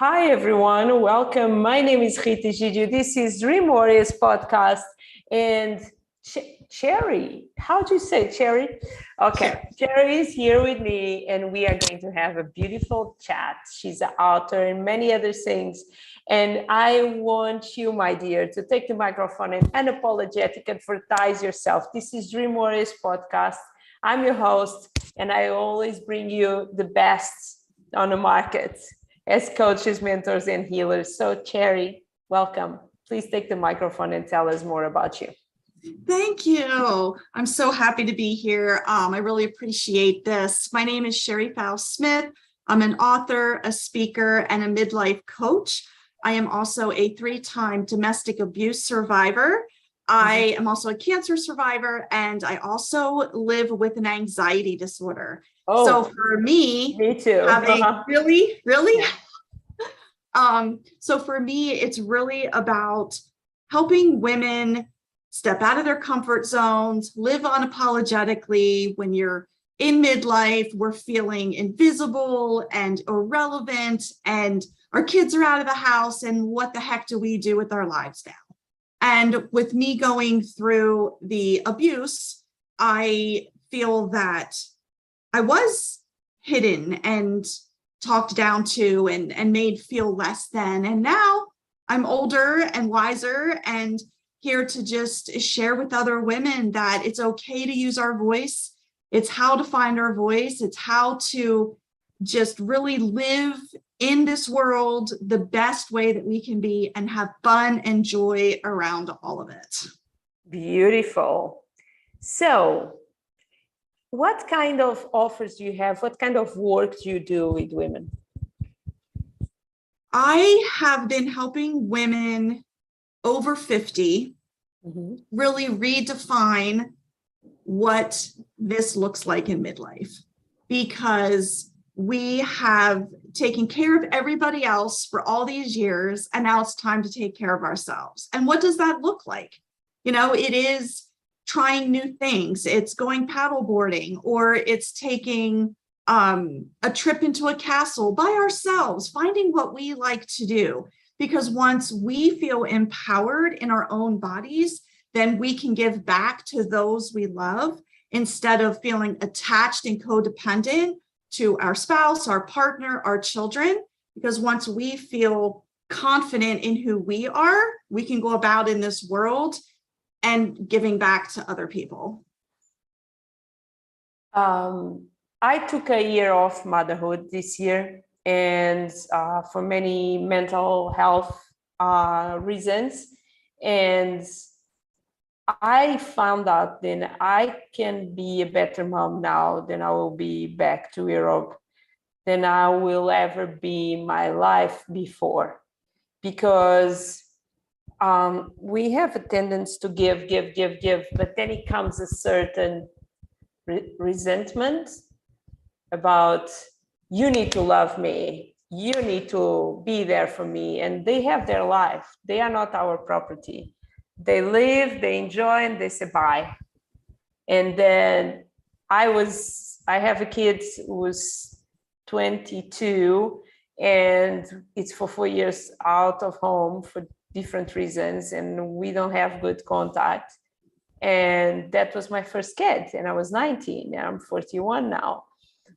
Hi, everyone. Welcome. My name is Rita Egidio. This is Dream Warriors podcast. And Cherie, how do you say Cherie? Okay, Cherie is here with me, and we are going to have a beautiful chat. She's an author and many other things. And I want you, my dear, to take the microphone and unapologetic advertise yourself. This is Dream Warriors podcast. I'm your host, and I always bring you the best on the market as coaches, mentors, and healers. So, Cherie, welcome. Please take the microphone and tell us more about you. Thank you. I'm so happy to be here. I really appreciate this. My name is Cherie Faus-Smith. I'm an author, a speaker, and a midlife coach. I am also a 3-time domestic abuse survivor. I am also a cancer survivor, and I also live with an anxiety disorder. Oh, so for me too. Having really. So for me, it's really about helping women step out of their comfort zones, live unapologetically. When you're in midlife, we're feeling invisible and irrelevant, and our kids are out of the house, and what the heck do we do with our lives now? And with me going through the abuse, I feel that I was hidden and talked down to and made feel less than. And now I'm older and wiser and here to just share with other women that it's okay to use our voice. It's how to find our voice. It's how to just really live in this world the best way that we can be and have fun and joy around all of it. Beautiful. So, what kind of offers do you have? What kind of work do you do with women? I have been helping women over 50 really redefine what this looks like in midlife, because we have taken care of everybody else for all these years, and now it's time to take care of ourselves. And what does that look like? It is trying new things. It's going paddleboarding, or it's taking a trip into a castle by ourselves, finding what we like to do. Because once we feel empowered in our own bodies, then we can give back to those we love instead of feeling attached and codependent to our spouse, our partner, our children. Because once we feel confident in who we are, we can go about in this world and giving back to other people. I took a year off motherhood this year, and for many mental health reasons. And I found out then I can be a better mom now than I will be back to Europe, than I will ever be in my life before. Because we have a tendency to give, but then it comes a certain resentment about, you need to love me, you need to be there for me, and they have their life. They are not our property. They live, they enjoy, and they say bye. And then I have a kid who's 22, and it's for 4 years out of home for different reasons, and we don't have good contact. And that was my first kid, and I was 19, and I'm 41 now.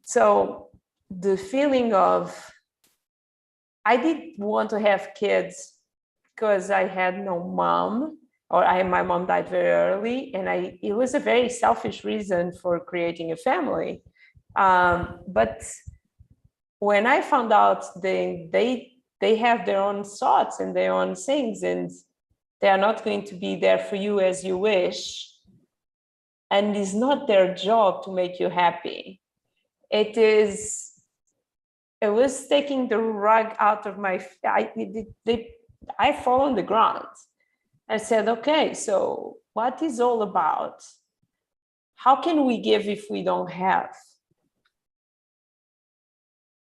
So the feeling of, I didn't want to have kids because I had no mom, or my mom died very early, and it was a very selfish reason for creating a family. But when I found out they have their own thoughts and their own things, and they are not going to be there for you as you wish, and it's not their job to make you happy. It was taking the rug out of my, I fall on the ground. I said, okay, so what is all about? How can we give if we don't have?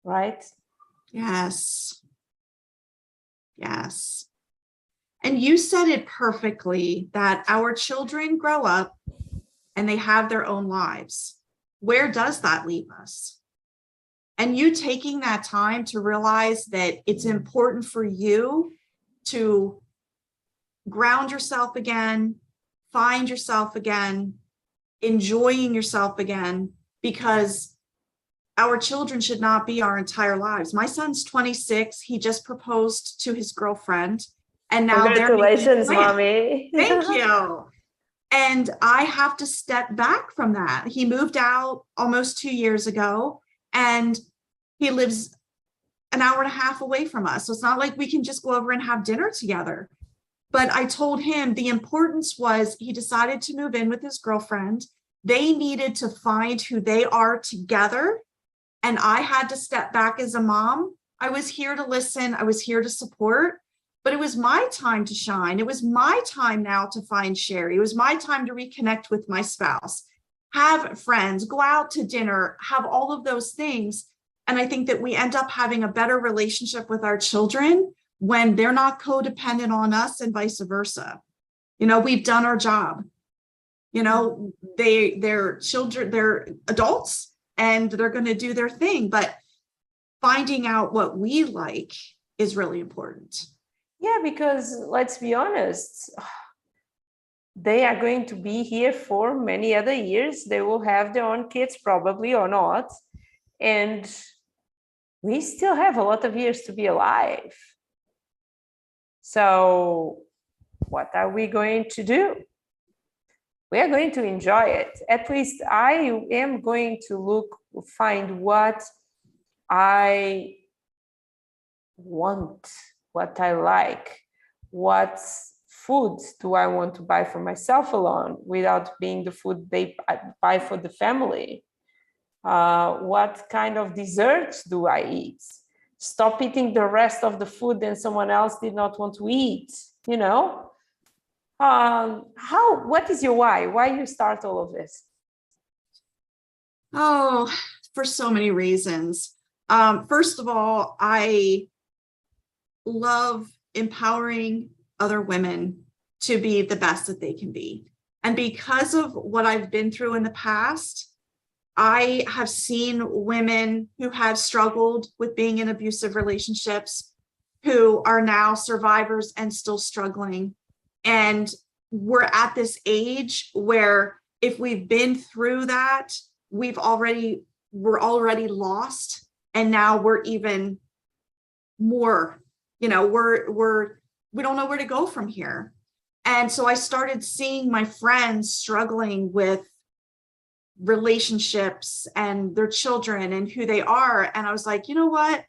Right? Yes. And you said it perfectly, that our children grow up and they have their own lives. Where does that leave us? And you taking that time to realize that it's important for you to ground yourself again, find yourself again, enjoying yourself again, because our children should not be our entire lives. My son's 26. He just proposed to his girlfriend, and now congratulations, mommy. Thank you. And I have to step back from that. He moved out almost 2 years ago, and he lives an hour and a half away from us. So it's not like we can just go over and have dinner together. But I told him the importance was he decided to move in with his girlfriend. They needed to find who they are together. And I had to step back as a mom. I was here to listen. I was here to support. But it was my time to shine. It was my time now to find Cherie. It was my time to reconnect with my spouse, have friends, go out to dinner, have all of those things. And I think that we end up having a better relationship with our children when they're not codependent on us and vice versa. You know, we've done our job. You know, they're children, they're adults, and they're going to do their thing. But finding out what we like is really important. Yeah, because let's be honest, they are going to be here for many other years. They will have their own kids, probably, or not. And we still have a lot of years to be alive. So what are we going to do? We are going to enjoy it. At least I am going to find what I want, what I like, what food do I want to buy for myself alone without being the food they buy for the family. What kind of desserts do I eat? Stop eating the rest of the food that someone else did not want to eat, you know? What is your why? Why you start all of this? Oh, for so many reasons. First of all, I love empowering other women to be the best that they can be. And because of what I've been through in the past, I have seen women who have struggled with being in abusive relationships, who are now survivors and still struggling. And we're at this age where if we've been through that, we're already lost. And now we're even more, you know, we don't know where to go from here. And so I started seeing my friends struggling with relationships and their children and who they are. And I was like, you know what?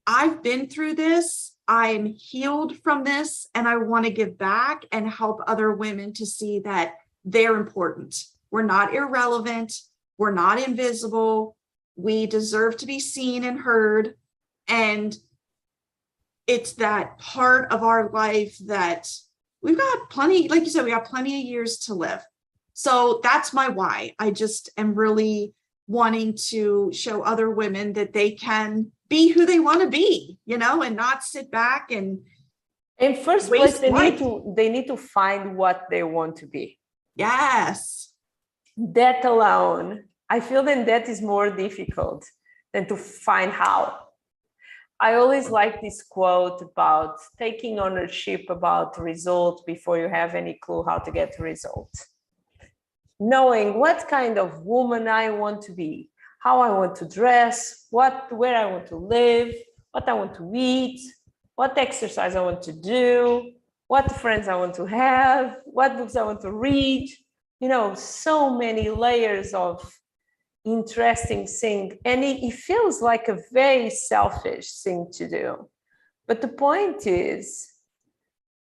I've been through this. I'm healed from this, and I want to give back and help other women to see that they're important. We're not irrelevant. We're not invisible. We deserve to be seen and heard. And it's that part of our life that we've got plenty, like you said, we got plenty of years to live. So that's my why. I just am really wanting to show other women that they can be who they want to be, you know, and not sit back and in first place they need to find what they want to be. Yes. That alone, I feel that is more difficult than to find how. I always like this quote about taking ownership about the result before you have any clue how to get the result. Knowing what kind of woman I want to be, how I want to dress, where I want to live, what I want to eat, what exercise I want to do, what friends I want to have, what books I want to read. You know, so many layers of interesting thing. And it feels like a very selfish thing to do. But the point is,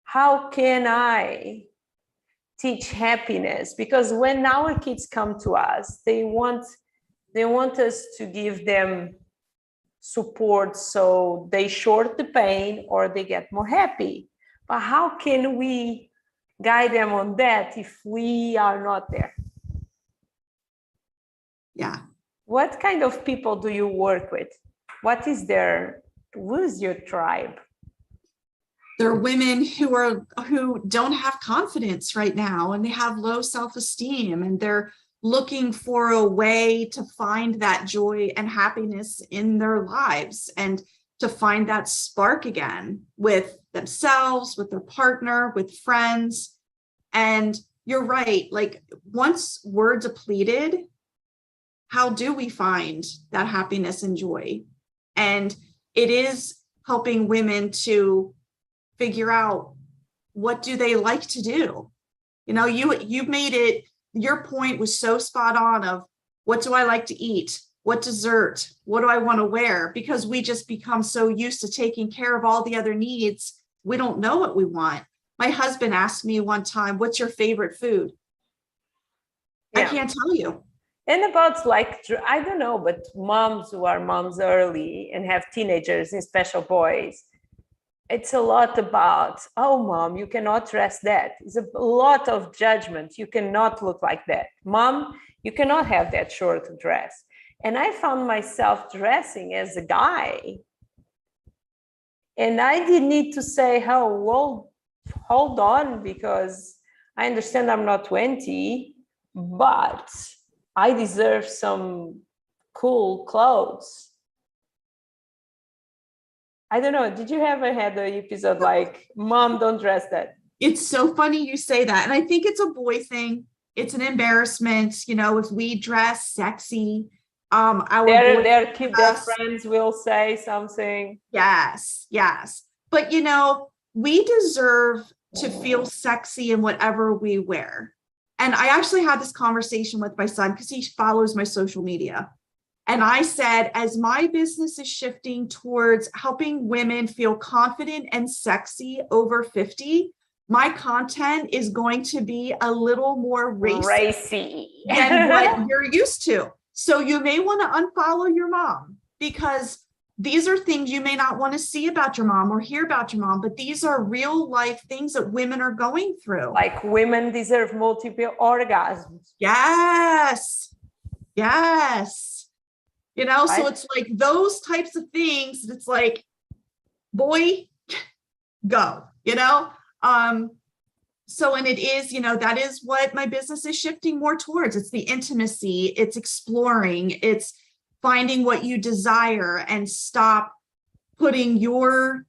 how can I teach happiness? Because when our kids come to us, they want us to give them support so they short the pain or they get more happy. But how can we guide them on that if we are not there? Yeah. What kind of people do you work with? Who's your tribe? There are women who don't have confidence right now, and they have low self-esteem, and they're looking for a way to find that joy and happiness in their lives and to find that spark again with themselves, with their partner, with friends. And you're right, like once we're depleted, how do we find that happiness and joy? And it is helping women to figure out, what do they like to do? You know, you made it, your point was so spot on of, what do I like to eat? What dessert? What do I want to wear? Because we just become so used to taking care of all the other needs, we don't know what we want. My husband asked me one time, what's your favorite food? I can't tell you. And about like, I don't know, but moms who are moms early and have teenagers and special boys, it's a lot about, oh, mom, you cannot dress that. It's a lot of judgment. You cannot look like that. Mom, you cannot have that short dress. And I found myself dressing as a guy. And I did need to say, oh, well, hold on, because I understand I'm not 20, but I deserve some cool clothes. I don't know. Did you ever had an episode like, Mom, don't dress that? It's so funny you say that. And I think it's a boy thing. It's an embarrassment. You know, if we dress sexy, their friends will say something. Yes, yes. But, you know, we deserve to feel sexy in whatever we wear. And I actually had this conversation with my son because he follows my social media. And I said, as my business is shifting towards helping women feel confident and sexy over 50, my content is going to be a little more racy than what you're used to. So you may want to unfollow your mom, because these are things you may not want to see about your mom or hear about your mom, but these are real life things that women are going through. Like women deserve multiple orgasms. Yes. Yes. You know, so it's like those types of things. It's like, boy, go, you know? So, and it is, you know, that is what my business is shifting more towards. It's the intimacy, it's exploring, it's finding what you desire and stop putting your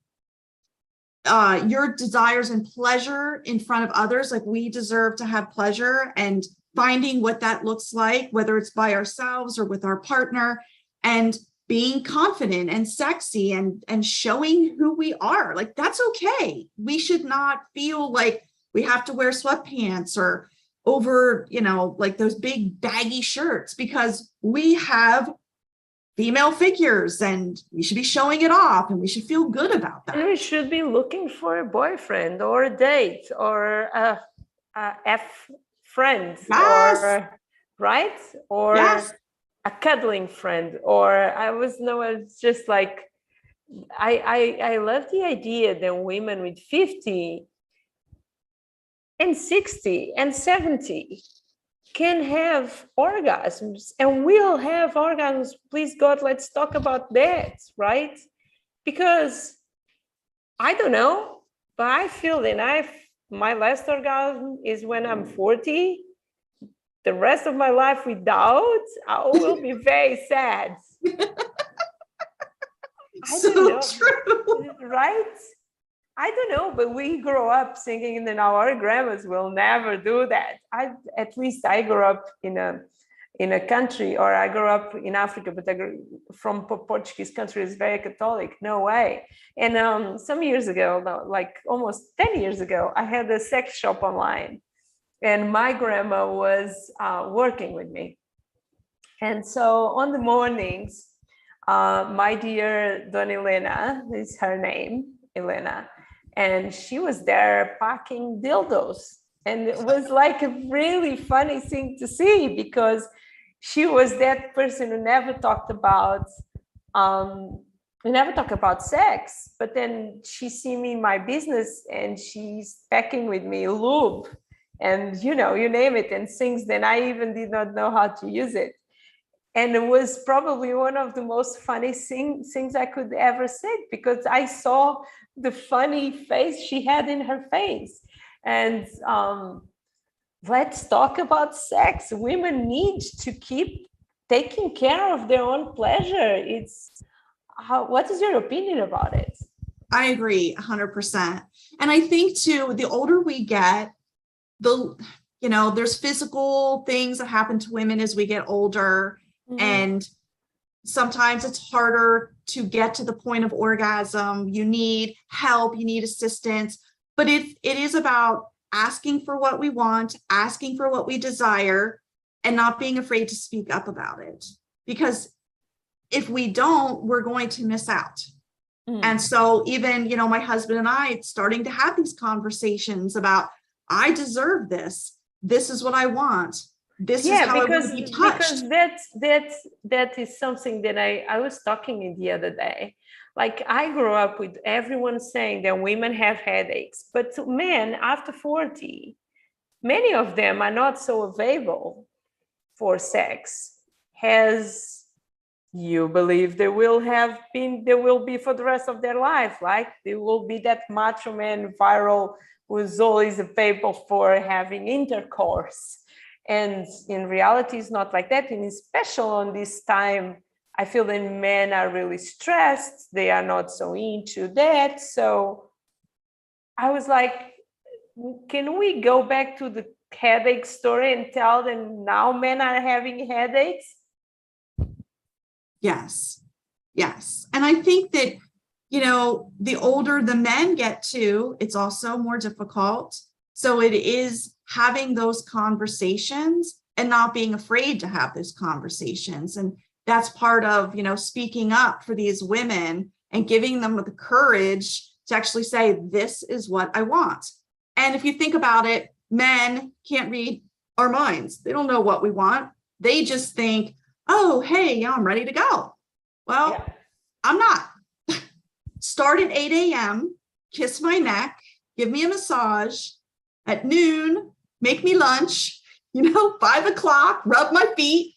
desires and pleasure in front of others. Like, we deserve to have pleasure, and finding what that looks like, whether it's by ourselves or with our partner, and being confident and sexy and showing who we are. Like, that's okay. We should not feel like we have to wear sweatpants or over, you know, like those big baggy shirts, because we have female figures and we should be showing it off and we should feel good about that. And we should be looking for a boyfriend or a date or a friend, yes. or right? Or yes. a cuddling friend. Or it's just like, I love the idea that women with 50 and 60 and 70 can have orgasms, and we'll have orgasms. Please God, let's talk about that, right? Because I don't know, but I feel that my last orgasm is when I'm 40. The rest of my life without, I will be very sad. True. Right? I don't know, but we grow up thinking that our grandmas will never do that. At least I grew up in a country, or I grew up in Africa, but from Portuguese country is very Catholic. No way. And some years ago, like almost 10 years ago, I had a sex shop online, and my grandma was working with me. And so on the mornings, my dear Dona Elena is her name, Elena, and she was there packing dildos. And it was like a really funny thing to see, because she was that person who never talked about sex, but then she see me in my business and she's packing with me lube and, you know, you name it, and things that I even did not know how to use it. And it was probably one of the most funny things I could ever say, because I saw the funny face she had in her face. And let's talk about sex. Women need to keep taking care of their own pleasure. What is your opinion about it? I agree 100%. And I think too, the older we get, there's physical things that happen to women as we get older. And sometimes it's harder to get to the point of orgasm. You need help, you need assistance, but it is about asking for what we want, asking for what we desire, and not being afraid to speak up about it. Because if we don't, we're going to miss out. And so even, my husband and I starting to have these conversations about, I deserve this. This is what I want. This is how I want to be touched. Because that is something that I was talking in the other day. Like, I grew up with everyone saying that women have headaches, but men after 40, many of them are not so available for sex. Has you believe there will be for the rest of their life, like there will be that macho man viral who is always available for having intercourse. And in reality, it's not like that. And especially on this time, I feel that men are really stressed. They are not so into that. So I was like, can we go back to the headache story and tell them now men are having headaches? Yes. And I think that, the older the men get too, it's also more difficult. So it is having those conversations and not being afraid to have those conversations. And that's part of, speaking up for these women and giving them the courage to actually say, this is what I want. And if you think about it, men can't read our minds. They don't know what we want. They just think, oh, hey, yeah, I'm ready to go. Well, yeah. I'm not. Start at 8 a.m., kiss my neck, give me a massage. At noon, make me lunch, 5 o'clock, rub my feet,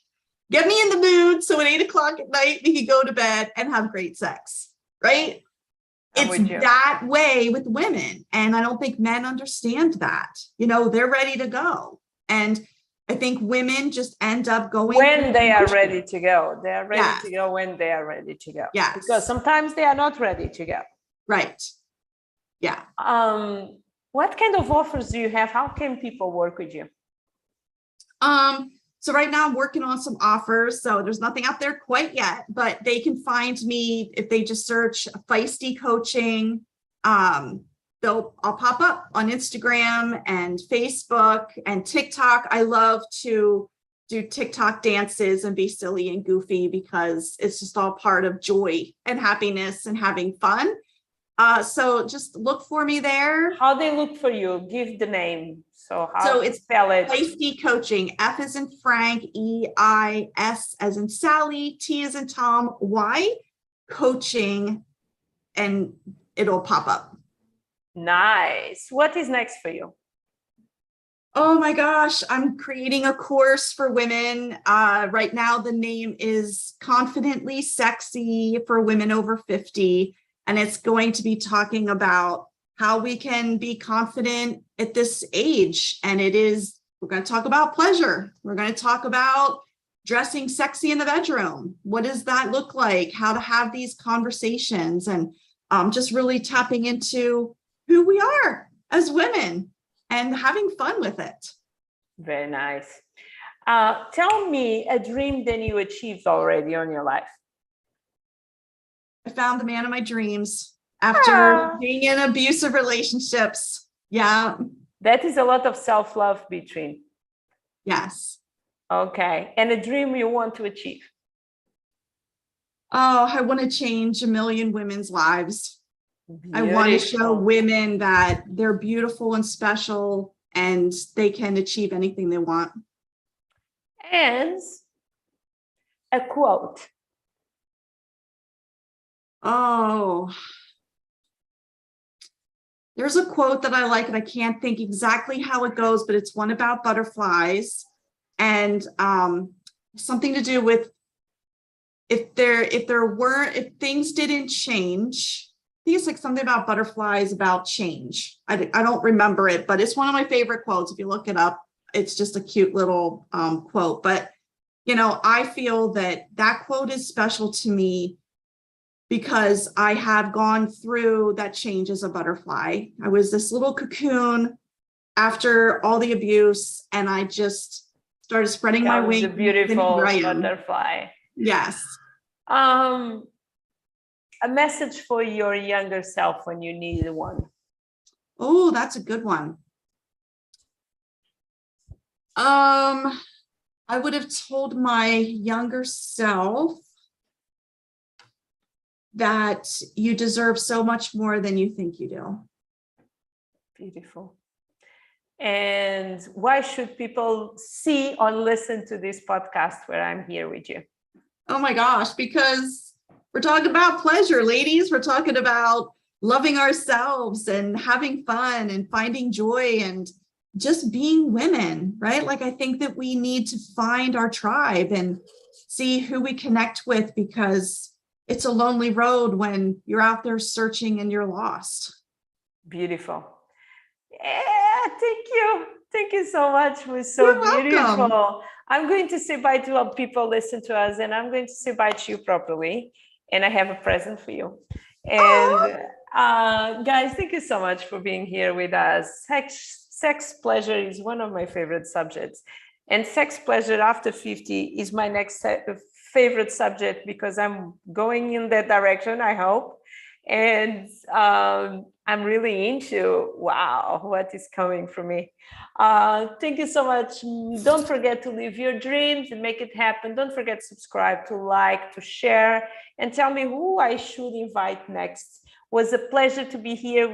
get me in the mood. So at 8 o'clock at night, we can go to bed and have great sex, right? It's that way with women. And I don't think men understand that. They're ready to go. And I think women just end up going when they are ready to go. They are ready to go when they are ready to go. Yes. Because sometimes they are not ready to go. Right. Yeah. What kind of offers do you have? How can people work with you? So right now I'm working on some offers. So there's nothing out there quite yet, but they can find me if they just search Feisty Coaching. I'll pop up on Instagram and Facebook and TikTok. I love to do TikTok dances and be silly and goofy because it's just all part of joy and happiness and having fun. So just look for me there. How they look for you? Give the name. So it's spell it. Feisty Coaching. F as in Frank, E-I-S as in Sally, T as in Tom, Y, coaching, and it'll pop up. Nice. What is next for you? Oh my gosh, I'm creating a course for women. Right now, the name is Confidently Sexy for Women Over 50. And it's going to be talking about how we can be confident at this age. And we're going to talk about pleasure. We're going to talk about dressing sexy in the bedroom. What does that look like? How to have these conversations and just really tapping into who we are as women and having fun with it. Very nice. Tell me a dream that you achieved already on your life. I found the man of my dreams after being in abusive relationships. Yeah. That is a lot of self-love between. Yes. Okay. And a dream you want to achieve? Oh, I want to change 1 million women's lives. Beautiful. I want to show women that they're beautiful and special and they can achieve anything they want. And a quote. Oh, there's a quote that I like and I can't think exactly how it goes, but it's one about butterflies and something to do with if things didn't change. I think it's like something about butterflies, about change. I don't remember it, but it's one of my favorite quotes. If you look it up, it's just a cute little quote. But, you know, I feel that that quote is special to me because I have gone through that change as a butterfly. I was this little cocoon after all the abuse, and I just started spreading my wings. A beautiful and here I am. butterfly. Yes. A message for your younger self when you needed one. Oh, that's a good one. I would have told my younger self that you deserve so much more than you think you do. Beautiful. And why should people see or listen to this podcast where I'm here with you? Oh my gosh, because we're talking about pleasure, ladies. We're talking about loving ourselves and having fun and finding joy and just being women, right? Like, I think that we need to find our tribe and see who we connect with, because it's a lonely road when you're out there searching and you're lost. Beautiful. Yeah, thank you. Thank you so much. It was so You're beautiful. welcome. I'm going to say bye to all people listen to us, and I'm going to say bye to you properly. And I have a present for you. And guys, thank you so much for being here with us. Sex pleasure is one of my favorite subjects. And sex pleasure after 50 is my next favorite subject, because I'm going in that direction, I hope. And I'm really into, wow, what is coming for me. Thank you so much. Don't forget to live your dreams and make it happen. Don't forget to subscribe, to like, to share, and tell me who I should invite next. It was a pleasure to be here with